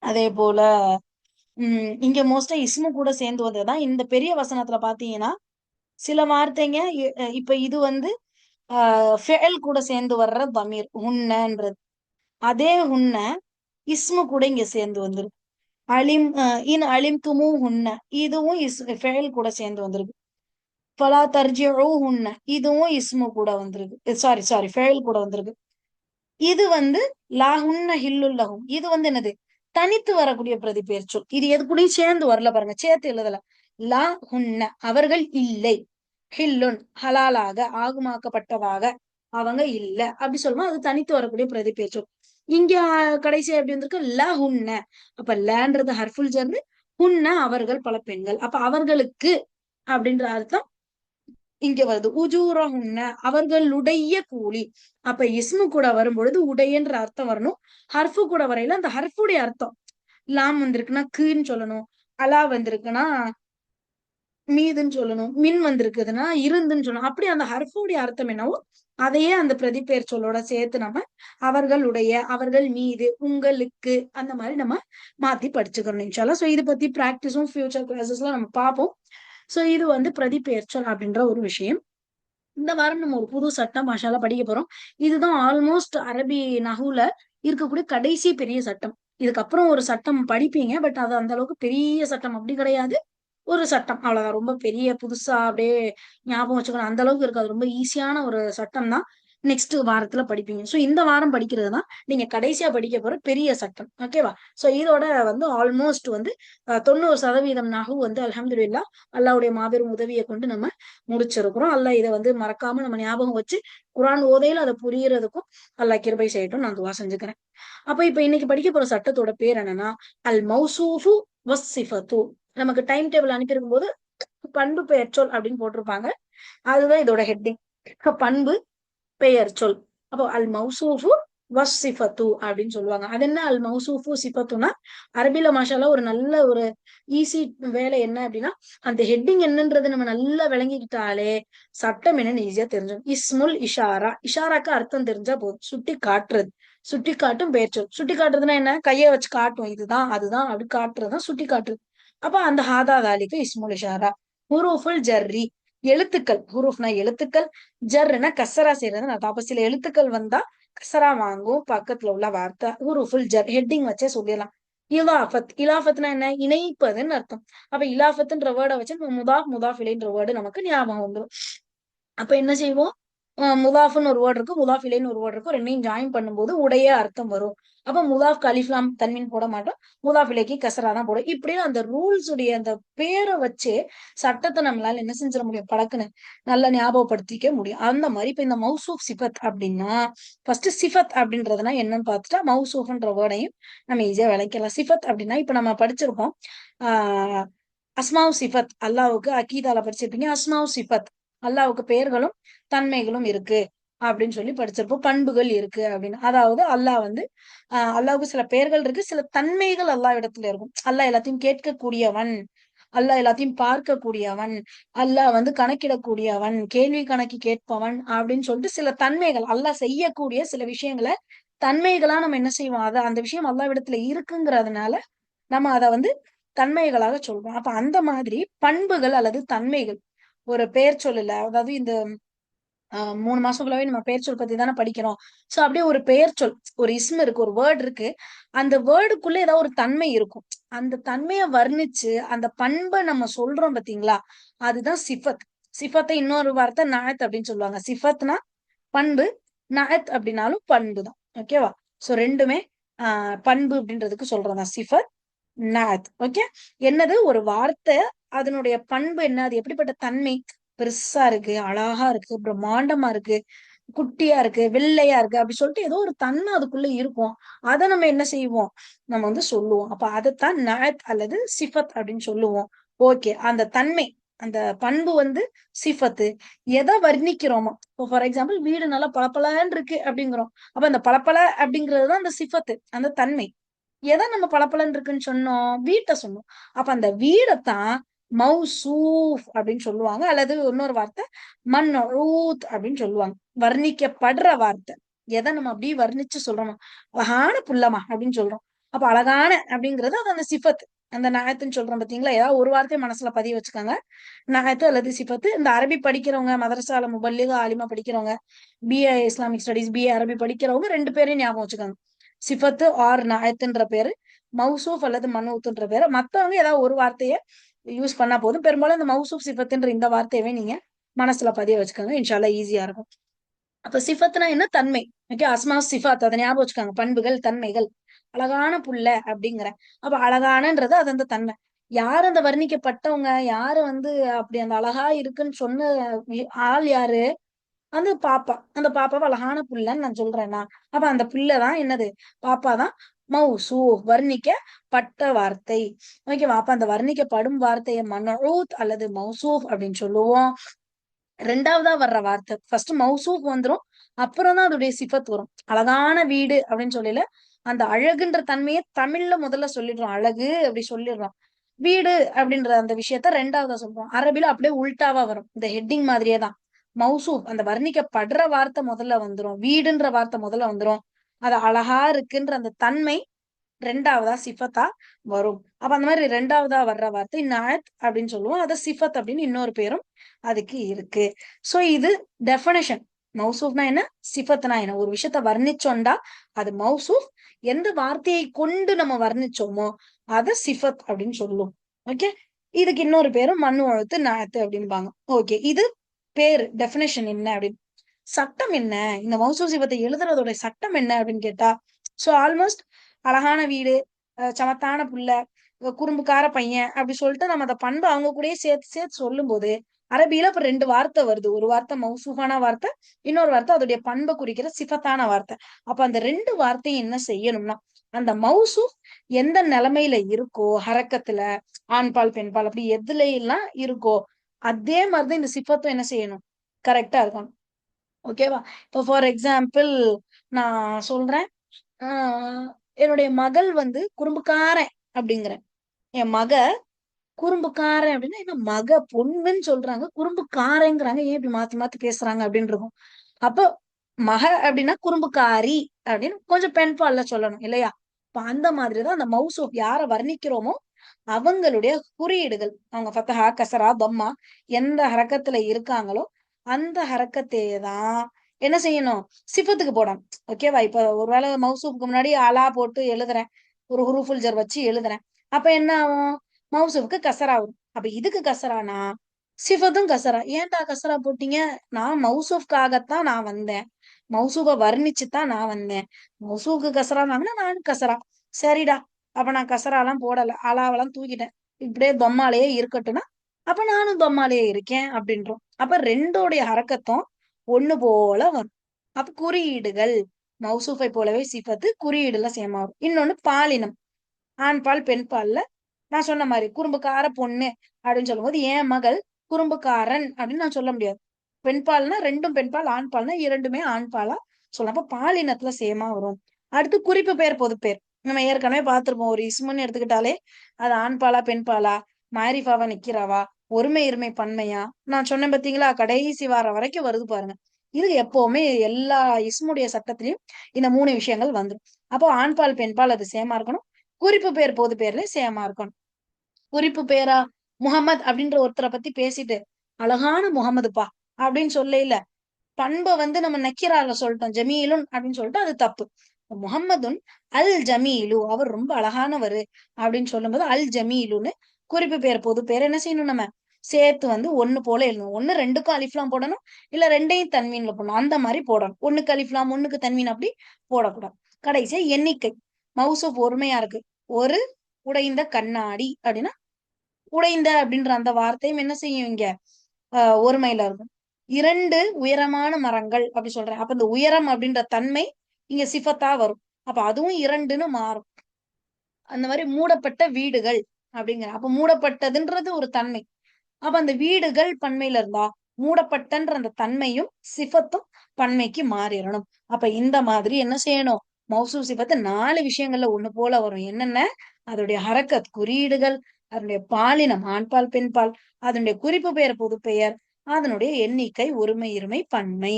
அதே போல இங்க மோஸ்டா இஸ்மு கூட சேர்ந்து வந்ததுதான். இந்த பெரிய வசனத்துல பாத்தீங்கன்னா சில வார்த்தைங்க இப்ப இது வந்து ஃபெயல் கூட சேர்ந்து வர்ற தமீர் உன்னன்றது. அதே உன்ன இஸ்மு கூட இங்க சேர்ந்து வந்துரு. அலிம் இன் அலிம் துமு உன்ன இதுவும் ஃபெயல் கூட சேர்ந்து வந்திருக்கு. ஃபலா தர்ஜிஉ உன்ன இதுவும் இஸ்மு கூட வந்திருக்கு. சாரி சாரி ஃபெயல் கூட வந்திருக்கு. இது வந்து லாஹுன்ன ஹில்லுல்லஹும் இது வந்து என்னது? தனித்து வரக்கூடிய பிரதிபெயர் சொல். இது எது கூடயும் சேர்ந்து வரல பாருங்க, சேர்த்து எழுதல. லா ஹுன்ன அவர்கள் இல்லை, ஹில்லுன் ஹலாலாக ஆகுமாக்கப்பட்டதாக அவங்க இல்ல அப்படி சொல்லுவோம். அது தனித்து வரக்கூடிய பிரதிபெயர் சொல். இங்க கடைசியா எப்படி வந்திருக்கு? ல ஹுன்ன. அப்ப லேன்றது ஹர்ஃபுல் ஜர்ரு, ஹுன்ன அவர்கள் பல பெண்கள். அப்ப அவர்களுக்கு அப்படின்ற அர்த்தம் இங்க வருது. உஜூரஹுன்ன அவர்களுடைய கூலி. அப்ப இஸ்மு கூட வரும்பொழுது உடையன்ற அர்த்தம் வரணும். ஹர்ஃபு கூட வரையில அந்த ஹர்ஃபுடைய அர்த்தம், லாம் வந்திருக்குன்னா குன்னு சொல்லணும், அலா வந்திருக்குன்னா மீதுன்னு சொல்லணும், மின் வந்திருக்குதுன்னா இருந்துன்னு சொல்லணும். அப்படி அந்த ஹர்ஃபுடைய அர்த்தம் என்னவோ அதையே அந்த பிரதிபெயர் சொல்லோட சேர்த்து நம்ம அவர்களுடைய, அவர்கள் மீது, உங்களுக்கு அந்த மாதிரி நம்ம மாத்தி படிச்சுக்கணும் இன்ஷால்லா. சோ இது பத்தி பிராக்டிஸும் ஃபியூச்சர் கிளாஸஸ்ல நம்ம பார்ப்போம். சோ இது வந்து பிரதிபெயர் சொல் அப்படின்ற ஒரு விஷயம். இந்த வாரம் நம்ம ஒரு புது சட்டம் மாஷால்லா படிக்க போறோம். இதுதான் ஆல்மோஸ்ட் அரபி நஹுல இருக்கக்கூடிய கடைசி பெரிய சட்டம். இதுக்கப்புறம் ஒரு சட்டம் படிப்பீங்க, பட் அது அந்த அளவுக்கு பெரிய சட்டம் அப்படி கிடையாது. ஒரு சட்டம் அவ்வளவுதான். ரொம்ப பெரிய புதுசா அப்படியே ஞாபகம் வச்சுக்கணும் அந்த அளவுக்கு இருக்காது. ரொம்ப ஈஸியான ஒரு சட்டம் தான். நெக்ஸ்ட் வாரத்துல படிப்பீங்க. சோ இந்த வாரம் படிக்கிறது தான் நீங்க கடைசியா படிக்க போற பெரிய சட்டம். ஓகேவா? சோ இதோட வந்து ஆல்மோஸ்ட் வந்து 90% நஹு வந்து அல்ஹம்துலில்லாஹ் அல்லாஹ்வுடைய மாபெரும் உதவியை கொண்டு நம்ம முடிச்சிருக்கிறோம். அல்லாஹ் இதை வந்து மறக்காம நம்ம ஞாபகம் வச்சு குர்ஆன் ஓதையில அதை புரியறதுக்கும் அல்லாஹ் கிருபை செய்யட்டும் நான் துவா செஞ்சுக்கிறேன். அப்ப இப்ப இன்னைக்கு படிக்க போற சட்டத்தோட பேர் என்னன்னா அல் மௌசூஃபு வஸ்ஸிஃபத்து. நமக்கு டைம் டேபிள் அனுப்பியிருக்கும் போது பண்பு பெயர் சொல் அப்படின்னு போட்டிருப்பாங்க. அதுதான் இதோட ஹெட்டிங், பண்பு பெயர் சொல். அப்போ அல் மௌசூஃபு வஸ்ஸிஃபத்து அப்படின்னு சொல்லுவாங்க. அது என்ன அல் மௌசூஃபு சிஃபத்துனா? அரபில மாஷால்லா ஒரு நல்ல ஒரு ஈஸி வேலை என்ன அப்படின்னா, அந்த ஹெட்டிங் என்னன்றது நம்ம நல்லா விளங்கிக்கிட்டாலே சட்டம் என்னன்னு ஈஸியா தெரிஞ்சிடும். இஸ்முல் இஷாரா, இஷாராக்கு அர்த்தம் தெரிஞ்சா போதும். சுட்டி காட்டுறது, சுட்டி காட்டும் பெயர் சொல். சுட்டி காட்டுறதுன்னா என்ன? கையை வச்சு காட்டும், இதுதான் அதுதான் அப்படி காட்டுறதுதான் சுட்டி காட்டுறது. அப்ப அந்த ஹாதா தாலிக்கு இஸ்முல் இஷாரா. ஹுரூஃபுல் ஜர்ரி எழுத்துக்கள், ஹுரூஃப்னா எழுத்துக்கள், ஜர்னா கசரா செய்யறதுன்னு அர்த்தம். அப்ப சில எழுத்துக்கள் வந்தா கசரா வாங்கும் பக்கத்துல உள்ள வார்த்தை ஹுரூஃபுல் ஜர், ஹெட்டிங் வச்சே சொல்லிடலாம். இலாஃபத், இலாஃபத்னா என்ன, இணைப்பதுன்னு அர்த்தம். அப்ப இலாஃபத்ன்ற வேர்டை வச்சு முதாஃப் முதாஃப் இலைன்ற வேர்டு நமக்கு ஞாபகம் வந்துடும். அப்ப என்ன செய்வோம், முதாஃப்னு ஒரு வேர்டு இருக்கு, முதாஃப் இலைன்னு ஒரு வேர்டு இருக்கும், ரெண்டையும் ஜாயின் பண்ணும்போது உடைய அர்த்தம் வரும். அப்ப முதாஃப் அலிஃப்லாம் தன்மீன் போட மாட்டோம், முதாஃப் இலைக்கு கசரா தான் போடும். இப்படியே அந்த ரூல்ஸ் உடைய அந்த பேரை வச்சு சட்டத்தை நம்மளால என்ன செஞ்சிட முடியும், பழக்குன்னு நல்லா ஞாபகப்படுத்திக்க முடியும். அந்த மாதிரி இப்ப இந்த மௌசூப் சிஃபத் அப்படின்னா ஃபர்ஸ்ட் சிஃபத் அப்படின்றதுனா என்னன்னு பார்த்துட்டா மௌசூஃப்ன்ற வேர்டையும் நம்ம ஈஸியா விளக்கலாம். சிஃபத் அப்படின்னா இப்ப நம்ம படிச்சிருக்கோம் ஆஹ் அஸ்மாவு சிஃபத், அல்லாவுக்கு அக்கீதால படிச்சிருப்பீங்க. அஸ்மாவு சிஃபத், அல்லாவுக்கு பெயர்களும் தன்மைகளும் இருக்கு அப்படின்னு சொல்லி படிச்சிருப்போம். பண்புகள் இருக்கு அப்படின்னு. அதாவது அல்லாஹ் வந்து அல்லாவுக்கு சில பெயர்கள் இருக்கு, சில தன்மைகள் அல்லாஹ் இடத்துல இருக்கும். அல்லாஹ் எல்லாத்தையும் கேட்கக்கூடியவன், அல்லாஹ் எல்லாத்தையும் பார்க்கக்கூடியவன், அல்லாஹ் வந்து கணக்கிடக்கூடியவன், கேள்வி கணக்கு கேட்பவன் அப்படின்னு சொல்லிட்டு சில தன்மைகள் அல்லாஹ் செய்யக்கூடிய சில விஷயங்களை தன்மைகளா நம்ம என்ன செய்வோம், அத அந்த விஷயம் அல்லாஹ் இடத்துல இருக்குங்கிறதுனால நம்ம அதை வந்து தன்மைகளாக சொல்றோம். அப்ப அந்த மாதிரி பண்புகள் அல்லது தன்மைகள் ஒரு பெயர் சொல்லல, அதாவது இந்த 3 மாசம் ஃபுல்லாவே நம்ம பெயர் சொல் பத்தி தானே படிக்கிறோம். சோ அப்படியே ஒரு பெயர் சொல், ஒரு இஸ்ம் இருக்கு, ஒரு வேர்டு இருக்கு, அந்த வேர்டுக்குள்ள ஏதாவது ஒரு தன்மை இருக்கும். அந்த தன்மையை வர்ணிச்சு அந்த பண்பை நம்ம சொல்றோம் பாத்தீங்களா, அதுதான் சிஃபத். சிஃபத்தை இன்னொரு வார்த்தை நஅத் அப்படின்னு சொல்லுவாங்க. சிஃபத்னா பண்பு, நஅத் அப்படின்னாலும் பண்பு தான். ஓகேவா? சோ ரெண்டுமே பண்பு அப்படின்றதுக்கு சொல்றதா சிஃபத், நஅத். ஓகே, என்னது ஒரு வார்த்தை, அதனுடைய பண்பு என்ன, அது எப்படிப்பட்ட தன்மை, பெருசா இருக்கு, அழகா இருக்கு, பிரம்மாண்டமா இருக்கு, குட்டியா இருக்கு, வெள்ளையா இருக்கு, அப்படி சொல்லிட்டு ஏதோ ஒரு தன்மை அதுக்குள்ள இருக்கும். அதை நம்ம என்ன செய்வோம், நம்ம வந்து சொல்லுவோம். அப்ப அதைத்தான் நஅத் அல்லது சிஃபத் அப்படின்னு சொல்லுவோம். ஓகே, அந்த தன்மை, அந்த பண்பு வந்து சிஃபத்து. எதை வர்ணிக்கிறோமோ, இப்போ ஃபார் எக்ஸாம்பிள் வீடு நல்லா பளபளன்னு இருக்கு அப்படிங்கிறோம். அப்ப அந்த பளபள அப்படிங்கிறதுதான் அந்த சிஃபத்து, அந்த தன்மை. எதை நம்ம பளபளன்னு இருக்குன்னு சொன்னோம், வீட்டை சொன்னோம். அப்ப அந்த வீடைத்தான் மௌசூஃப் அப்படின்னு சொல்லுவாங்க, அல்லது இன்னொரு வார்த்தை மன்ஊத் அப்படின்னு சொல்லுவாங்க. வர்ணிக்கப்படுற வார்த்தை, எதை நம்ம அப்படி வர்ணிச்சு சொல்றோம், அழகான புள்ளமா அப்படின்னு சொல்றோம். அப்ப அழகான அப்படிங்கிறது அது அந்த சிஃபத், அந்த நயத்துன்னு சொல்றோம் பாத்தீங்களா. ஏதாவது ஒரு வார்த்தையை மனசுல பதிய வச்சுக்காங்க, நயத்து அல்லது சிஃபத்து. இந்த அரபி படிக்கிறவங்க, மதரசால முபல்லிக ஆலிமா படிக்கிறவங்க, பிஏ இஸ்லாமிக் ஸ்டடிஸ், பிஏ அரபி படிக்கிறவங்க ரெண்டு பேரையும் ஞாபகம் வச்சுக்காங்க. சிஃபத்து ஆர் நயத்துன்ற பேரு, மௌசூப் அல்லது மனூத்துன்ற பேரு. மத்தவங்க ஏதாவது ஒரு வார்த்தையை யூஸ் பண்ணா போதும். பெரும்பாலும் இந்த மௌசூப் சிஃபத்துன்ற இந்த வார்த்தையவே நீங்க மனசுல பதிய வச்சுக்கோங்க, இன்ஷால்லா ஈஸியா இருக்கும். அப்ப சிஃபத்னா என்ன, தன்மை. ஓகே, அஸ்மா சிஃபாத், அதை ஞாபகம் வச்சுக்காங்க, பண்புகள் தன்மைகள். அழகான புள்ள அப்படிங்கிற, அப்ப அழகானன்றது அது அந்த தன்மை. யாரு அந்த வர்ணிக்கப்பட்டவங்க, யாரு வந்து அப்படி அந்த அழகா இருக்குன்னு சொன்ன ஆள் யாரு, அந்த பாப்பா. அந்த பாப்பாவை அழகான புள்ளன்னு நான் சொல்றேன்னா, அப்ப அந்த புள்ளதான் என்னது, பாப்பாதான் மௌசூ, வர்ணிக்கப்பட்ட வார்த்தை. ஓகேவா? அப்ப அந்த வர்ணிக்கப்படும் வார்த்தையை மனூத் அல்லது மௌசூப் அப்படின்னு சொல்லுவோம். ரெண்டாவதா வர்ற வார்த்தை ஃபர்ஸ்ட் மௌசூப் வந்துரும், அப்புறம் தான் அதோடைய சிஃபத் வரும். அழகான வீடு அப்படின்னு சொல்லல, அந்த அழகுன்ற தன்மையை தமிழ்ல முதல்ல சொல்லிடுறோம், அழகு அப்படி சொல்லிடுறோம். வீடு அப்படின்ற அந்த விஷயத்த ரெண்டாவதா சொல்றோம். அரபில அப்படியே உல்டாவா வரும், இந்த ஹெட்டிங் மாதிரியே தான். மௌசூப், அந்த வர்ணிக்கப்படுற வார்த்தை முதல்ல வந்துரும், வீடுன்ற வார்த்தை முதல்ல வந்துரும், அது அழகா இருக்குன்ற அந்த தன்மை ரெண்டாவதா சிஃபத்தா வரும். அப்ப அந்த மாதிரி ரெண்டாவதா வர்ற வார்த்தை நாயத் அப்படின்னு சொல்லுவோம். அதை சிஃபத் அப்படின்னு இன்னொரு பேரும் அதுக்கு இருக்கு. சோ இது டெஃபனிஷன். மௌசூஃப்னா என்ன, சிஃபத்னா என்ன. ஒரு விஷயத்த வர்ணிச்சோண்டா அது மௌசூஃப், எந்த வார்த்தையை கொண்டு நம்ம வர்ணிச்சோமோ அதை சிஃபத் அப்படின்னு சொல்லுவோம். ஓகே, இதுக்கு இன்னொரு பேரும் மண்ணு அழுத்து நாயத்து அப்படின்பாங்க. ஓகே, இது பேரு டெஃபினேஷன் என்ன அப்படின்னு. சட்டம் என்ன, இந்த மௌசூஃப் சிஃபத்தை எழுதுறதோட சட்டம் என்ன அப்படின்னு கேட்டா, சோ ஆல்மோஸ்ட் அழகான வீடு, சமத்தான புள்ள, குறும்புக்கார பையன் அப்படி சொல்லிட்டு நம்ம அந்த பண்பு அவங்க கூடயே சேர்த்து சேர்த்து சொல்லும் போது அரபியில இப்ப ரெண்டு வார்த்தை வருது. ஒரு வார்த்தை மௌசூஃபான வார்த்தை, இன்னொரு வார்த்தை அதோடைய பண்பை குறிக்கிற சிஃபத்தான வார்த்தை. அப்ப அந்த ரெண்டு வார்த்தையும் என்ன செய்யணும்னா, அந்த மௌசூஃப் எந்த நிலைமையில இருக்கோ, ஹரக்கத்துல ஆண்பால் பெண்பால் அப்படி எதுல எல்லாம் இருக்கோ அதே மாதிரிதான் இந்த சிஃபத்தும் என்ன செய்யணும், கரெக்டா இருக்கணும். ஓகேவா? இப்போ ஃபார் எக்ஸாம்பிள் நான் சொல்றேன், என்னுடைய மகள் வந்து குறும்புக்காரன் அப்படிங்கிறேன். என் மக குறும்புக்காரன் அப்படின்னா என்ன, மக பொண்ணுன்னு சொல்றாங்க, குறும்புக்காரங்கிறாங்க, ஏன் இப்படி மாத்தி மாத்தி பேசுறாங்க அப்படின்னு இருக்கும். அப்போ மக அப்படின்னா குறும்புக்காரி அப்படின்னு கொஞ்சம் பெண் பால்ல சொல்லணும் இல்லையா? இப்ப அந்த மாதிரிதான் அந்த மௌசூப் யார வர்ணிக்கிறோமோ அவங்களுடைய குறியீடுகள், அவங்க ஃபத்தஹா கசரா பம்மா எந்த ஹரக்கத்துல இருக்காங்களோ அந்த ஹரக்கத்தையே தான் என்ன செய்யணும், சிஃபத்துக்கு போடணும். ஓகேவா? இப்ப ஒருவேளை மௌசூஃப்க்கு முன்னாடி அலா போட்டு எழுதுறேன், ஒரு ஹுரூஃபுல் ஜர் வச்சு எழுதுறேன், அப்ப என்ன ஆகும், மௌசூஃப்க்கு கசரா வரும். அப்ப இதுக்கு கசரானா சிஃபத்தும் கசரா. ஏன்டா கசரா போட்டீங்க? நான் மௌசூஃப்காகத்தான் நான் வந்தேன், மௌசூஃப வர்ணிச்சுதான் நான் வந்தேன், மௌசூஃப்க்கு கசரா வாங்கினா நானும் கசரா. சரிடா, அப்ப நான் கசராலாம் போடல, அலாவெல்லாம் தூக்கிட்டேன், இப்படியே தொம்மாலேயே இருக்கட்டும்னா அப்ப நானும் தொம்மாலேயே இருக்கேன் அப்படின்றோம். அப்ப ரெண்டோடைய ஹரக்கத்தும் ஒண்ணு போல வரும். அப்ப குறியீடுகள் மௌசூஃபை போலவே சிஃபத்து குறியீடுல சேமா வரும். இன்னொன்னு பாலினம், ஆண் பால் பெண் பால்ல நான் சொன்ன மாதிரி குறும்புக்கார பொண்ணு அப்படின்னு சொல்லும் போது என் மகள் குறும்புக்காரன் அப்படின்னு நான் சொல்ல முடியாது. பெண் பால்னா ரெண்டும் பெண் பால், ஆண் பால்னா இரண்டுமே ஆண் பாலா சொல்லலாம். அப்ப பாலினத்துல சேமா வரும். அடுத்து குறிப்பு பேர் பொது பேர் நம்ம ஏற்கனவே பார்த்திருப்போம். ஒரு இஸ்முன்னு எடுத்துக்கிட்டாலே அது ஆண் பாலா பெண் பாலா, மாரிஃபாவா நிக்கிறாவா, ஒருமை இருமை பன்மையா, நான் சொன்னேன் பாத்தீங்களா, கடைசி வாரம் வரைக்கும் வருது பாருங்க. இது எப்பவுமே எல்லா இஸ்முடைய சட்டத்திலயும் இந்த 3 விஷயங்கள் வந்துடும். அப்போ ஆண் பால் பெண் பால் அது சேமா இருக்கணும், குறிப்பு பேர் பொது பேர்ல சேமா இருக்கணும். குறிப்பு பேரா முகமது அப்படின்ற ஒருத்தரை பத்தி பேசிட்டு அழகான முகமதுப்பா அப்படின்னு சொல்ல பண்பை நம்ம நக்கீரால சொல்லிட்டோம், ஜமீலுன் அப்படின்னு சொல்லிட்டு அது தப்பு. முகம்மதுன் அல் ஜமீலு, அவர் ரொம்ப அழகானவர் அப்படின்னு சொல்லும் போது அல் ஜமீலுன்னு குறிப்பு பேர் பொது பேர் என்ன செய்யணும், நம்ம சேர்த்து ஒண்ணு போல எழுதணும். ஒண்ணு ரெண்டுக்கும் அலிஃப்லாம் போடணும், இல்ல ரெண்டையும் தன்வீன்ல போடணும், அந்த மாதிரி போடணும். ஒண்ணுக்கு அலிஃப்லாம் ஒண்ணுக்கு தன்வீன் அப்படி போடக்கூடாது. கடைசியா எண்ணிக்கை, மௌசூப் ஒருமையா இருக்கு, ஒரு உடைந்த கண்ணாடி அப்படின்னா உடைந்த அப்படின்ற அந்த வார்த்தையும் என்ன செய்யும் இங்க ஒருமையில இருக்கும். 2 உயரமான மரங்கள் அப்படி சொல்றேன், அப்ப இந்த உயரம் அப்படின்ற தன்மை இங்க சிஃபத்தா வரும், அப்ப அதுவும் 2ன்னு மாறும். அந்த மாதிரி மூடப்பட்ட வீடுகள் அப்படிங்கிற, அப்ப மூடப்பட்டதுன்றது ஒரு தன்மை, அப்ப அந்த வீடுகள் பன்மையில இருந்தா மூடப்பட்டன்ற அந்த தன்மையும் சிஃபத்தும் பன்மைக்கு மாறிடணும். அப்ப இந்த மாதிரி என்ன செய்யணும், மௌசூ சிஃபத்து 4 விஷயங்கள்ல ஒண்ணு போல வரும். என்னென்ன, அதனுடைய ஹரக்கத் குறியீடுகள், அதனுடைய பாலினம் ஆண்பால் பெண்பால், அதனுடைய குறிப்பு பெயர் பொது பெயர், அதனுடைய எண்ணிக்கை ஒருமை இருமை பன்மை.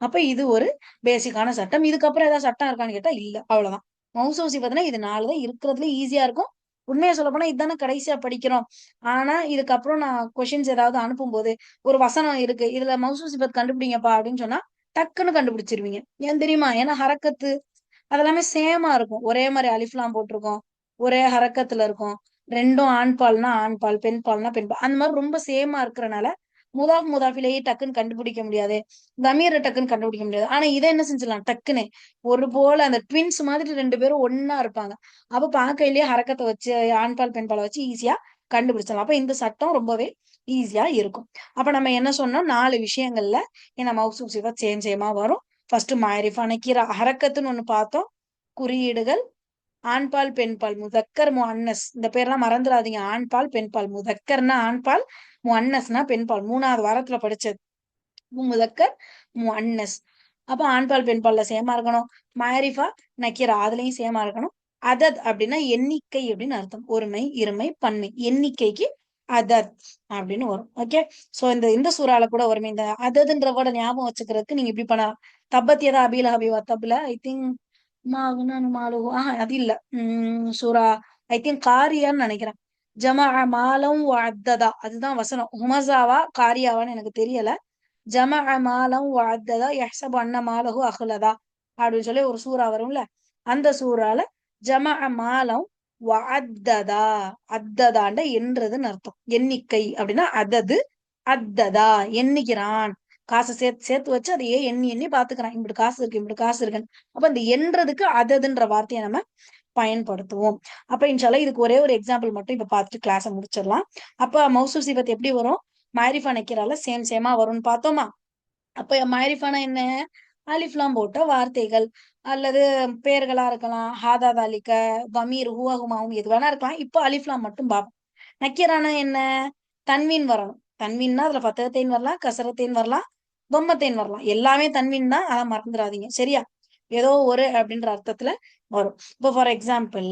அப்ப இது ஒரு பேசிக்கான சட்டம். இதுக்கப்புறம் ஏதாவது சட்டம் இருக்கான்னு கேட்டா இல்ல, அவ்வளவுதான். மௌசூ சிஃபத்துனா இது 4 தான் இருக்கிறதுல ஈஸியா இருக்கும். உண்மையா சொல்ல போனா இதுதானே கடைசியா படிக்கிறோம். ஆனா இதுக்கப்புறம் நான் கொஸ்டின்ஸ் ஏதாவது அனுப்பும் போது ஒரு வசனம் இருக்கு, இதுல மௌசூ சிஃபத் கண்டுபிடிங்கப்பா அப்படின்னு சொன்னா டக்குன்னு கண்டுபிடிச்சிருவீங்க. ஏன் தெரியுமா? ஏன்னா ஹரக்கத்து அதெல்லாமே சேமா இருக்கும், ஒரே மாதிரி அலிஃப்லாம் போட்டிருக்கோம், ஒரே ஹரக்கத்துல இருக்கும், ரெண்டும் ஆண் பால்னா ஆண் பால், பெண் பால்னா பெண் பால், அந்த மாதிரி ரொம்ப சேமா இருக்கிறனால முதாஃபிலேயே டக்குன்னு கண்டுபிடிக்க முடியாது, தமீரை டக்குன்னு கண்டுபிடிக்க முடியாது. ஆனா இதை என்ன செஞ்சிடலாம், டக்குன்னு ஒரு போல அந்த ட்வின்ஸ் மாதிரி 2 பேரும் ஒன்னா இருப்பாங்க, அப்ப பார்க்கையிலேயே ஹரக்கத்தை வச்சு ஆண்பால் பெண்பாலை வச்சு ஈஸியா கண்டுபிடிச்சிடலாம். அப்ப இந்த சட்டம் ரொம்பவே ஈஸியா இருக்கும். அப்ப நம்ம என்ன சொன்னோம், 4 விஷயங்கள்ல என்ன மௌசூப் சிஃபத் சேமா வரும். ஃபர்ஸ்ட் மாரிஃபா நக்கீரா ஹரக்கத்துன்னு ஒண்ணு பார்த்தோம், குறியீடுகள், ஆண்பால் பெண்பால் முதக்கர் முஅன்னஸ், இந்த பேர்லாம் மறந்துடாதீங்க, ஆண்பால் பெண்பால், முதக்கர்னா ஆண்பால், முஅன்னஸ்னா பெண்பால், 3வது வாரத்துல படிச்சது முதக்கர் முஅன்னஸ். அப்ப ஆண்பால் பெண்பால்ல சேமா இருக்கணும், மாரிஃபா நக்கீரா அதுலயும் சேமா இருக்கணும். அதத் அப்படின்னா எண்ணிக்கை அப்படின்னு அர்த்தம், ஒருமை இருமை பன்மை, எண்ணிக்கைக்கு அதத் அப்படின்னு வரும். ஓகே, சோ இந்த இந்த சூறால கூட வருமே இந்த அததுன்ற வேர்டை ஞாபகம் வச்சுக்கிறதுக்கு நீங்க இப்படி பண்ணலாம். தப்பத்தியதா அபீல ஹபீவா தப்ல ஐ திங்க் மாலுஹு அது இல்ல, சூரா ஐ திங்க் காரியான்னு நினைக்கிறேன். ஜமா மாலம் அத்ததா அதுதான் வசனம், ஹுமசாவா காரியாவான்னு எனக்கு தெரியல. ஜமா மாலம் அத்ததா யஹ்சபு அன்ன மாலஹு அஹ்லதா அப்படின்னு சொல்லி ஒரு சூறா வரும்ல, அந்த சூறால ஜமா மாலம் அத்ததா, அத்ததாண்ட என்றதுன்னு அர்த்தம், எண்ணிக்கை அப்படின்னா அதது, அத்ததா எண்ணிக்கிறான், காசு சேர்த்து சேர்த்து வச்சு அதையே எண்ணி எண்ணி பாத்துக்கிறான், இப்படி காசு இருக்கு இப்படி காசு இருக்குன்னு. அப்ப இந்த என்றதுக்கு அததுன்ற வார்த்தையை நம்ம பயன்படுத்துவோம். அப்ப இன்ஷால்லா இதுக்கு ஒரே ஒரு எக்ஸாம்பிள் மட்டும் இப்ப பார்த்துட்டு கிளாஸை முடிச்சிடலாம். அப்ப மௌசூப் சிஃபத் எப்படி வரும், மாரிஃபா நக்கீரால சேமா வரும்னு பார்த்தோமா. அப்ப மாரிஃபானா என்ன, அலிஃப்லாம் போட்ட வார்த்தைகள் அல்லது பெயர்களா இருக்கலாம், ஹாதா தாலிக்க, பமீர் ஹுவாஹுமாவும் எது வேணா இருக்கலாம். இப்போ அலிஃப்லாம் மட்டும் பார்ப்போம். நக்கீரானா என்ன, தன்வீன் வரணும், தன்வீன்னா அதுல ஃபத்தஹத்தைன் வரலாம், கசரத்தைன் வரலாம், தொம்மத்தைன் வரலாம், எல்லாமே தன்வீன் தான், அதை மறந்துடாதீங்க சரியா. ஏதோ ஒரு அப்படின்ற அர்த்தத்துல வரும். இப்போ ஃபார் எக்ஸாம்பிள்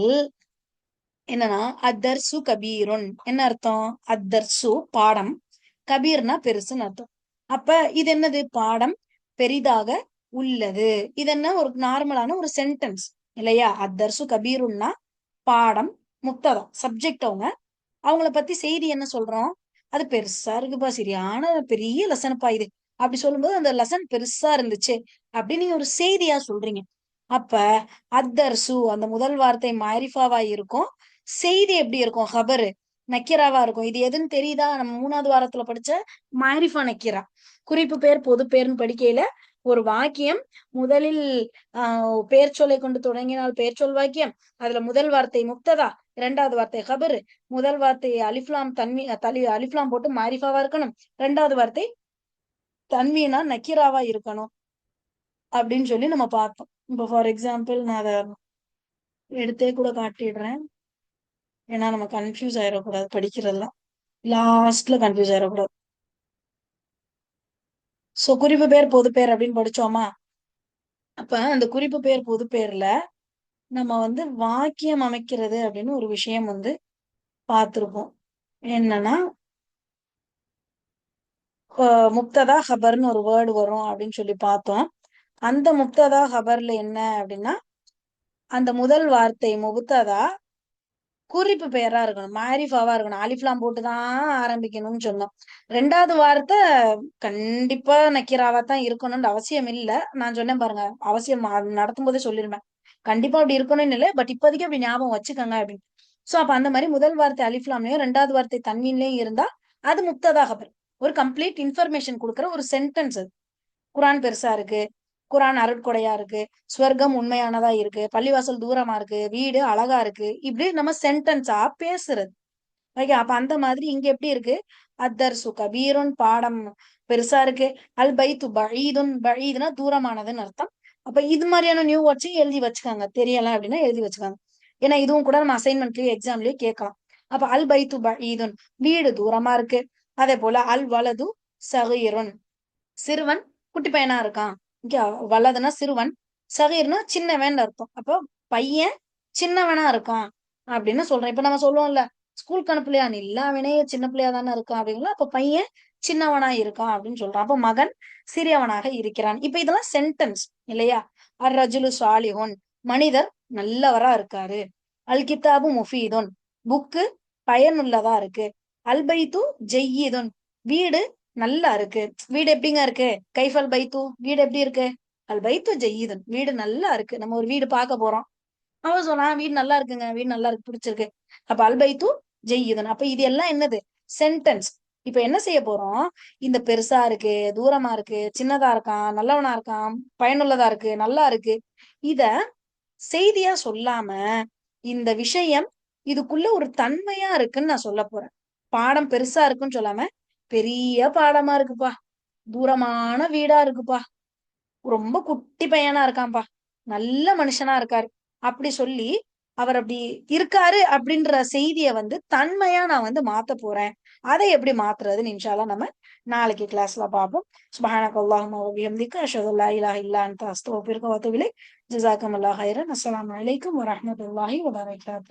என்னன்னா அத்தர்சு கபீருன், என்ன அர்த்தம், அத்தர்சு பாடம், கபீர்னா பெருசுன்னு அர்த்தம். அப்ப இது என்னது, பாடம் பெரிதாக உள்ளது, இது என்ன ஒரு நார்மலான ஒரு சென்டென்ஸ் இல்லையா. அத்தர்சு கபீருன்னா பாடம் முக்ததா சப்ஜெக்ட் அவங்க, அவங்கள பத்தி செய்தி என்ன சொல்றோம்? அது பெருசா இருக்குப்பா, சரியான பெரிய லெசன்ப்பா இது. அப்படி சொல்லும்போது அந்த லெசன் பெருசா இருந்துச்சு அப்படின்னு நீங்க ஒரு செய்தியா சொல்றீங்க. அப்ப அத்தர்சு அந்த முதல் வார்த்தை மாரிஃபாவா இருக்கும். செய்தி எப்படி இருக்கும்? ஹபரு நக்கிராவா இருக்கும். இது எதுன்னு தெரியுதா? நம்ம 3வது வாரத்துல படிச்ச மாரிஃபா நக்கிரா. குறிப்பு பேர், பொது பேர்ன்னு படிக்கையில ஒரு வாக்கியம் முதலில் பெயர்ச்சொல்லை கொண்டு தொடங்கினால் பெயர்ச்சொல் வாக்கியம். அதுல முதல் வார்த்தை முப்ததா, 2வது வார்த்தை ஹபரு, முதல் வார்த்தை அலிஃப்லாம் அலிஃப்லாம் போட்டு மாரிஃபாவா இருக்கணும். 2வது வார்த்தை தன்வீனா நக்கீராவா இருக்கணும் அப்படின்னு சொல்லி நம்ம பார்த்தோம். இப்போ ஃபார் எக்ஸாம்பிள் நான் அதை எடுத்தே கூட காட்டிடுறேன். ஏன்னா நம்ம கன்ஃபியூஸ் ஆயிடக்கூடாது படிக்கிறதுலாம். லாஸ்ட்ல கன்ஃபியூஸ் ஆயிடக்கூடாது. சோ குறிப்பு பேர் பொது பேர் அப்படின்னு படிச்சோமா? அப்ப அந்த குறிப்பு பேர் பொது பேர்ல நம்ம வாக்கியம் அமைக்கிறது அப்படின்னு ஒரு விஷயம் பார்த்திருப்போம். என்னன்னா முப்ததா ஹபர்னு ஒரு வேர்டு வரும் அப்படின்னு சொல்லி பார்த்தோம். அந்த முப்ததா ஹபர்ல என்ன அப்படின்னா, அந்த முதல் வார்த்தை முப்ததா குறிப்பு பெயரா இருக்கணும், மாரிஃபாவா இருக்கணும். அலிஃப்லாம் போட்டுதான் ஆரம்பிக்கணும்னு சொன்னோம். 2வது வார்த்தை கண்டிப்பா நக்கீராவா தான் இருக்கணும்னு அவசியம் இல்ல. நான் சொன்னேன் பாருங்க, அவசியம் நடத்தும் போதே சொல்லிருந்தேன். கண்டிப்பா அப்படி இருக்கணும்னு இல்லை, பட் இப்போதைக்கு அப்படி ஞாபகம் வச்சுக்கோங்க அப்படின்னு. சோ அப்ப அந்த மாதிரி முதல் வார்த்தை அலிஃப்லாம்லயும் 2வது வார்த்தை தன்வீன்லயும் இருந்தா அது முப்ததா ஹபர். ஒரு கம்ப்ளீட் இன்ஃபர்மேஷன் கொடுக்குற ஒரு சென்டென்ஸ் அது. குரான் பெருசா இருக்கு, குரான் அருட்கொடையா இருக்கு, ஸ்வர்க்கம் உண்மையானதா இருக்கு, பள்ளிவாசல் தூரமா இருக்கு, வீடு அழகா இருக்கு, இப்படி நம்ம சென்டென்ஸா பேசுறது. ஓகே, அப்ப அந்த மாதிரி இங்க எப்படி இருக்கு? அத்தர்சு கபீருன் பாடம் பெருசா இருக்கு. அல் பைத்து பஈதுன், பஈதுனா தூரமானதுன்னு அர்த்தம். அப்ப இது மாதிரியான நியூ வேர்ட்ஸ் எழுதி வச்சுக்காங்க. தெரியல அப்படின்னா எழுதி வச்சுக்காங்க. ஏன்னா இதுவும் கூட நம்ம அசைன்மெண்ட்லயும் எக்ஸாம்லயும் கேட்கலாம். அப்ப அல் பைத்து பஈதுன் வீடு தூரமா இருக்கு. அதே போல அல் வலது சகீருன் சிறுவன் குட்டி பையனா இருக்கான். இங்க வலதுனா சிறுவன், சகீர்னா சின்னவன் அர்த்தம். அப்போ பையன் சின்னவனா இருக்கான் அப்படின்னு சொல்றேன். இப்ப நம்ம சொல்லுவோம்ல, ஸ்கூலுக்கு அனுப்பலையா நீ, இல்ல அவனே சின்ன பிள்ளையா தானே இருக்கான் அப்படிங்களா. அப்ப பையன் சின்னவனா இருக்கான் அப்படின்னு சொல்றான். அப்ப மகன் சிறியவனாக இருக்கிறான். இப்ப இதெல்லாம் சென்டென்ஸ் இல்லையா? அர் ரஜுலு சாலிஹுன் மனிதர் நல்லவரா இருக்காரு. அல் கித்தாபு முஃபீதுன் புக்கு பயனுள்ளதா இருக்கு. அல் பைத்து ஜெய்யிதுன் வீடு நல்லா இருக்கு. வீடு எப்படிங்க இருக்கு? கைஃபல் பைத்து வீடு எப்படி இருக்கு? அல் பைத்து ஜெய்யிதுன் வீடு நல்லா இருக்கு. நம்ம ஒரு வீடு பார்க்க போறோம், அவன் சொன்னான் வீடு நல்லா இருக்குங்க, வீடு நல்லா இருக்கு, பிடிச்சிருக்கு. அப்ப அல்பைத்து ஜெய்யுதன். அப்ப இது எல்லாம் என்னது? சென்டென்ஸ். இப்ப என்ன செய்ய போறோம்? இந்த பெருசா இருக்கு, தூரமா இருக்கு, சின்னதா இருக்கான், நல்லவனா இருக்கான், பயனுள்ளதா இருக்கு, நல்லா இருக்கு, இத செய்தியா சொல்லாம இந்த விஷயம் இதுக்குள்ள ஒரு தன்மையா இருக்குன்னு நான் சொல்ல போறேன். பாடம் பெருசா இருக்குன்னு சொல்லாம பெரிய பாடமா இருக்குப்பா, தூரமான வீடா இருக்குப்பா, ரொம்ப குட்டி பையனா இருக்கான்பா, நல்ல மனுஷனா இருக்காரு அப்படி சொல்லி அவர் அப்படி இருக்காரு அப்படின்ற செய்திய தன்மையா நான் மாத்த போறேன். அதை எப்படி மாத்துறதுன்னு இன்ஷா அல்லாஹ் நம்ம நாளைக்கு கிளாஸ்ல பார்ப்போம். சுப்ஹானக அல்லாஹும்ம வ பிஹம்திக அஷ்ஹது அல்லா இலாஹ இல்லா அன்த அஸ்தக்ஃபிருக வ அத்தூபு இலைக். ஜஸாக்கமுல்லாஹ் ஹைரன். அஸ்ஸலாமு அலைக்கும் வ ரஹ்மத்துல்லாஹி வ பரகாத்துஹு.